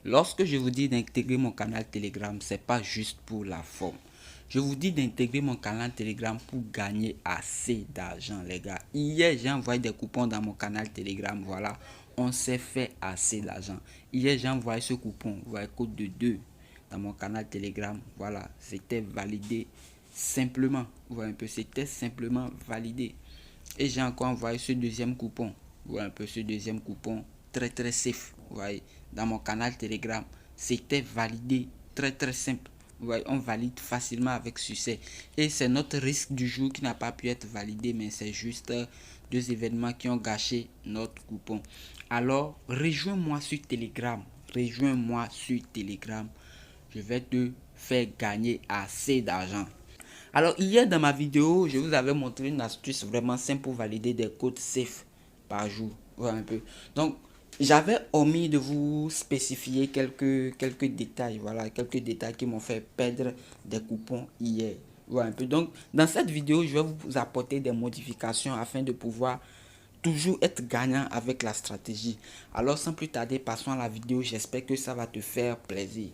Lorsque je vous dis d'intégrer mon canal Telegram, c'est pas juste pour la forme. Je vous dis d'intégrer mon canal Telegram pour gagner assez d'argent, les gars. Hier, j'ai envoyé des coupons dans mon canal Telegram. Voilà, on s'est fait assez d'argent. Hier, j'ai envoyé ce coupon, vous voyez, code de 2 dans mon canal Telegram. Voilà, c'était validé simplement. Vous voyez un peu, c'était simplement validé. Et j'ai encore envoyé ce deuxième coupon. Vous voyez un peu ce deuxième coupon très très safe. Vous voyez, dans mon canal Telegram, c'était validé très très simple. Vous voyez, on valide facilement avec succès. Et c'est notre risque du jour qui n'a pas pu être validé, mais c'est juste deux événements qui ont gâché notre coupon. Alors, rejoins-moi sur Telegram. Rejoins-moi sur Telegram. Je vais te faire gagner assez d'argent. Alors hier dans ma vidéo, je vous avais montré une astuce vraiment simple pour valider des codes safe par jour. Voilà un peu. Donc j'avais omis de vous spécifier quelques détails. Voilà, quelques détails qui m'ont fait perdre des coupons hier. Voilà un peu. Donc dans cette vidéo, je vais vous apporter des modifications afin de pouvoir toujours être gagnant avec la stratégie. Alors sans plus tarder, passons à la vidéo. J'espère que ça va te faire plaisir.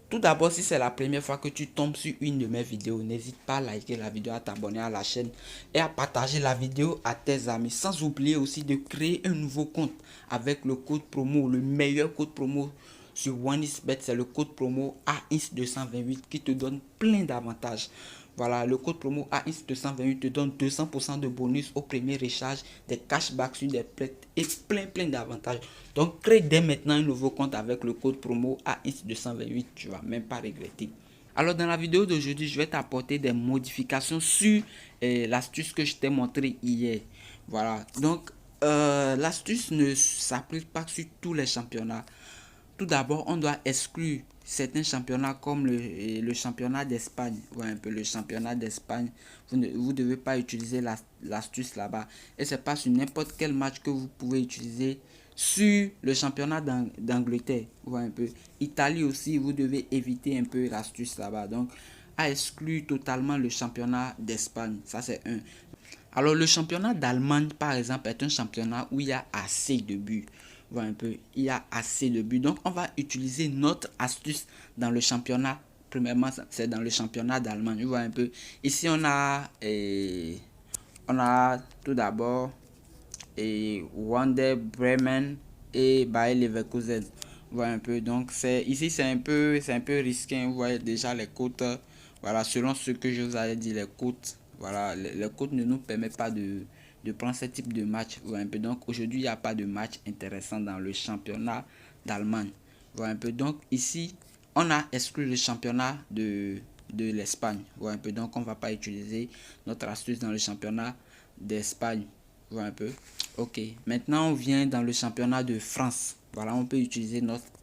Tout d'abord, si c'est la première fois que tu tombes sur une de mes vidéos, n'hésite pas à liker la vidéo, à t'abonner à la chaîne et à partager la vidéo à tes amis. Sans oublier aussi de créer un nouveau compte avec le code promo, le meilleur code promo sur OneXBet, c'est le code promo AINS228 qui te donne plein d'avantages. Voilà, le code promo AINS228 te donne 200% de bonus au premier recharge, des cashbacks sur des prêts et plein d'avantages. Donc, crée dès maintenant un nouveau compte avec le code promo AINS228, tu vas même pas regretter. Alors, dans la vidéo d'aujourd'hui, je vais t'apporter des modifications sur l'astuce que je t'ai montré hier. Voilà, donc l'astuce ne s'applique pas sur tous les championnats. Tout d'abord, on doit exclure certains championnats comme le championnat d'Espagne. Ouais, un peu le championnat d'Espagne. Vous ne devez pas utiliser l'astuce là-bas. Et c'est pas sur n'importe quel match que vous pouvez utiliser sur le championnat d'Angleterre. Ouais, un peu. Italie aussi, vous devez éviter un peu l'astuce là-bas. Donc, à exclure totalement le championnat d'Espagne. Ça, c'est un. Alors, le championnat d'Allemagne, par exemple, est un championnat où il y a assez de buts. Voilà un peu, il y a assez de buts. Donc, on va utiliser notre astuce dans le championnat. Premièrement, c'est dans le championnat d'Allemagne. Vous voyez un peu. Ici, on a tout d'abord Wander Bremen et Bayer Leverkusen. Vous voyez un peu. Donc, ici, c'est un peu risqué. Vous voyez déjà les cotes. Voilà, selon ce que je vous avais dit, les cotes. Voilà, les cotes ne nous permettent pas de prendre ce type de match. Vous voyez un peu. Donc, aujourd'hui, il n'y a pas de match intéressant dans le championnat d'Allemagne. Vous voyez un peu. Donc, ici, on a exclu le championnat de l'Espagne. Vous voyez un peu. Donc, on ne va pas utiliser notre astuce dans le championnat d'Espagne. Vous voyez un peu. Ok, maintenant on vient dans le championnat de France. Voilà, on peut utiliser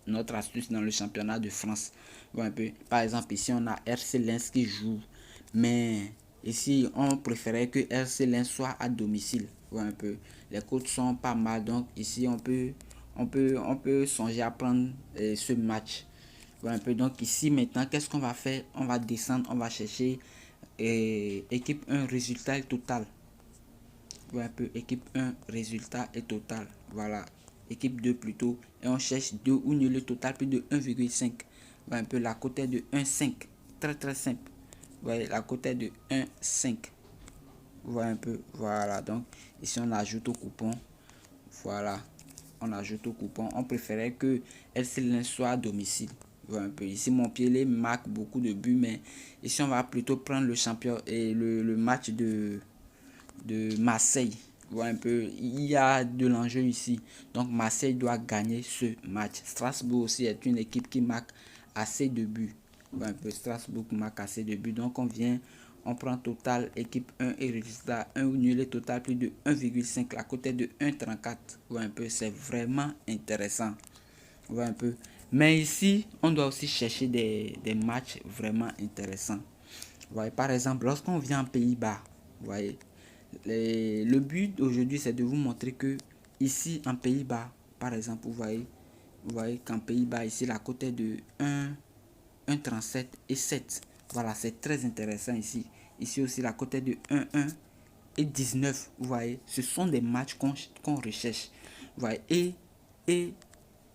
notre astuce dans le championnat de France. Voilà un peu. Par exemple, ici on a RC Lens qui joue. Mais ici, on préférait que RC Lens soit à domicile. Voilà un peu. Les cotes sont pas mal. Donc ici, on peut songer à prendre ce match. Voilà un peu. Donc ici, maintenant, qu'est-ce qu'on va faire? On va descendre, on va chercher équipe 1 résultat total. Un peu équipe 1 résultat et total, voilà, équipe 2 plutôt, et on cherche 2 ou nul, le total plus de 1,5. Voilà un peu, la cote est de 1,5, très très simple. Voyez, la cote est de 1,5. Voilà un peu, voilà. Donc ici on ajoute au coupon, voilà, on ajoute au coupon. On préférait que LCL soit à domicile. Voilà un peu, ici Montpellier marque beaucoup de buts, mais ici on va plutôt prendre le champion et le match de Marseille. Voilà un peu, il y a de l'enjeu ici. Donc Marseille doit gagner ce match. Strasbourg aussi est une équipe qui marque assez de buts. Voilà un peu, Strasbourg marque assez de buts. Donc on prend total équipe 1 et résultat 1 ou nul et total plus de 1,5. La cote est de 1,34. Voilà un peu, c'est vraiment intéressant. Voilà un peu. Mais ici, on doit aussi chercher des matchs vraiment intéressants. Vous voyez, par exemple, lorsqu'on vient en Pays-Bas, vous voyez, le but aujourd'hui, c'est de vous montrer que ici, en Pays-Bas, par exemple, vous voyez qu'en Pays-Bas, ici, la cote est de 1,37 et 7. Voilà, c'est très intéressant ici. Ici aussi, la cote est de 1,1 et 19. Vous voyez, ce sont des matchs qu'on recherche. Vous voyez, et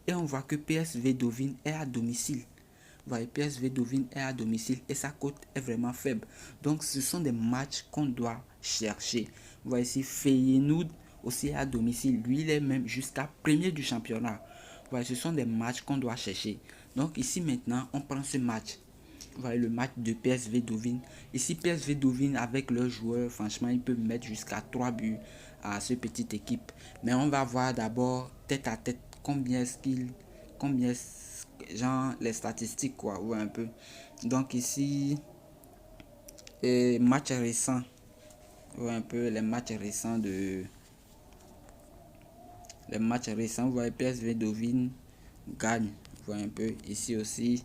Et on voit que PSV Eindhoven est à domicile. Vous voyez, PSV Eindhoven est à domicile et sa cote est vraiment faible. Donc, ce sont des matchs qu'on doit chercher. Vous voyez ici, Feyenoord aussi est à domicile. Lui, il est même jusqu'à premier du championnat. Vous voyez, ce sont des matchs qu'on doit chercher. Donc, ici, maintenant, on prend ce match. Vous voyez, le match de PSV Eindhoven. Ici, PSV Eindhoven, avec leurs joueurs, franchement, ils peuvent mettre jusqu'à 3 buts à cette petite équipe. Mais on va voir d'abord, tête à tête, combien genre les statistiques quoi, ouais, un peu. Donc ici, match récent, ouais, un peu les matchs récents vous voyez, PSV Eindhoven gagne, vous voyez un peu. Ici aussi,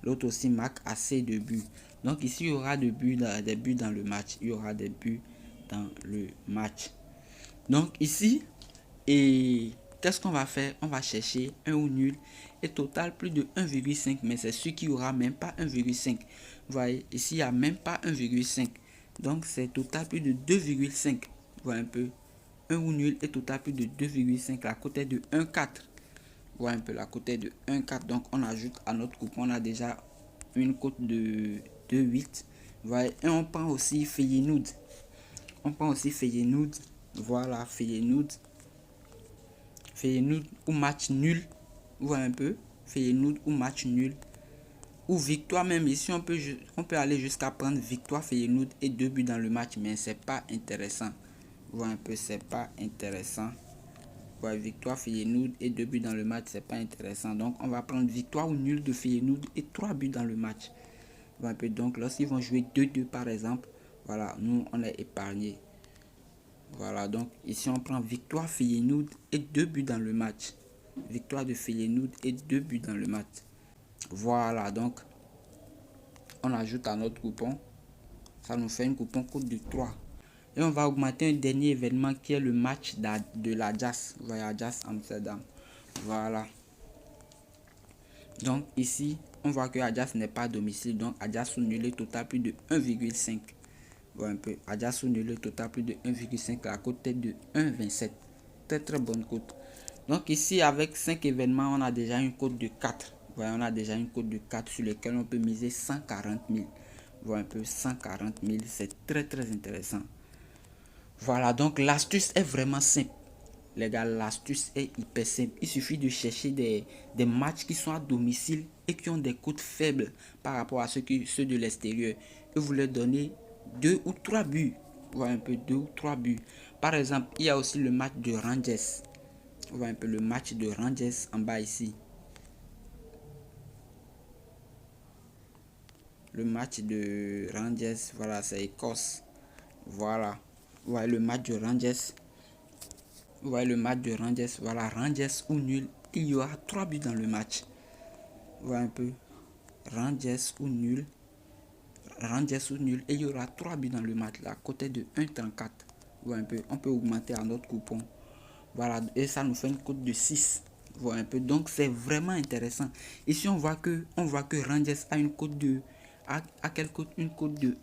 l'autre aussi marque assez de buts. Donc ici, il y aura des buts dans le match. Il y aura des buts dans le match. Donc ici, et qu'est-ce qu'on va faire? On va chercher un ou nul et total plus de 1,5. Mais c'est sûr qu'il n'y aura même pas 1,5. Vous voyez, ici, il n'y a même pas 1,5. Donc, c'est total plus de 2,5. Vous voyez un peu. Un ou nul et total plus de 2,5. La cote est de 1,4. Vous voyez un peu, la cote est de 1,4. Donc, on ajoute à notre coupon. On a déjà une cote de 2,8. Vous voyez, et on prend aussi Feyenoord. On prend aussi Feyenoord. Voilà, Feyenoord. Feyenoord ou match nul. Vous voyez un peu. Feyenoord ou match nul. Ou victoire même. Ici, on peut aller jusqu'à prendre victoire Feyenoord et 2 buts dans le match. Mais c'est pas intéressant. Vous voyez un peu, c'est pas intéressant. Vous voyez, victoire Feyenoord et 2 buts dans le match, c'est pas intéressant. Donc, on va prendre victoire ou nul de Feyenoord et 3 buts dans le match. Vous voyez un peu. Donc, lorsqu'ils vont jouer 2-2 par exemple, voilà, nous, on est épargné. Voilà, donc ici on prend victoire Feyenoord et 2 buts dans le match. Victoire de Feyenoord et 2 buts dans le match. Voilà, donc on ajoute à notre coupon. Ça nous fait une coupon coûte de 3. Et on va augmenter un dernier événement qui est le match de l'Ajax. Vous voyez, Ajax Amsterdam. Voilà. Donc ici, on voit que Ajax n'est pas à domicile. Donc Ajax sous nul total plus de 1,5. Un peu. Ajax sous nul total plus de 1,5. La cote est de 1,27. Très bonne cote. Donc ici avec 5 événements, on a déjà une cote de 4. Voilà, on a déjà une cote de 4 sur lesquels on peut miser 140 000. Voilà un peu 140 000. C'est très intéressant. Voilà, donc l'astuce est vraiment simple. Les gars, l'astuce est hyper simple. Il suffit de chercher des matchs qui sont à domicile et qui ont des cotes faibles par rapport à ceux de l'extérieur. Et vous leur donnez 2 ou 3 buts. Voilà un peu 2 ou 3 buts. Par exemple, il y a aussi le match de Rangers. On voit un peu le match de Rangers en bas ici. Le match de Rangers, voilà, c'est Écosse. Voilà. Vous voyez le match de Rangers. Vous voyez le match de Rangers. Voilà, Rangers ou nul. Il y aura 3 buts dans le match. Vous voyez un peu. Rangers ou nul. Rangers ou nul. Et il y aura 3 buts dans le match. La cote est de 1,34. Vous voyez un peu. On peut augmenter à notre coupon. Voilà, et ça nous fait une cote de 6. Voilà un peu. Donc c'est vraiment intéressant. Ici on voit que Rangers a une cote de quelle cote? Une cote de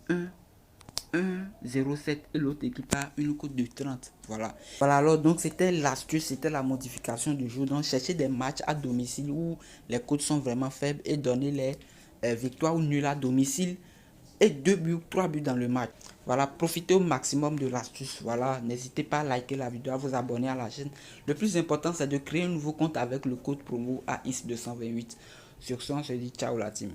1,07 et l'autre équipe a une cote de 30. Voilà. Voilà, alors donc c'était l'astuce, c'était la modification du jour. Donc chercher des matchs à domicile où les cotes sont vraiment faibles et donner les victoires ou nuls à domicile et 2 buts, 3 buts dans le match. Voilà, profitez au maximum de l'astuce. Voilà, n'hésitez pas à liker la vidéo, à vous abonner à la chaîne. Le plus important, c'est de créer un nouveau compte avec le code promo AIS228. Sur ce, on se dit ciao la team.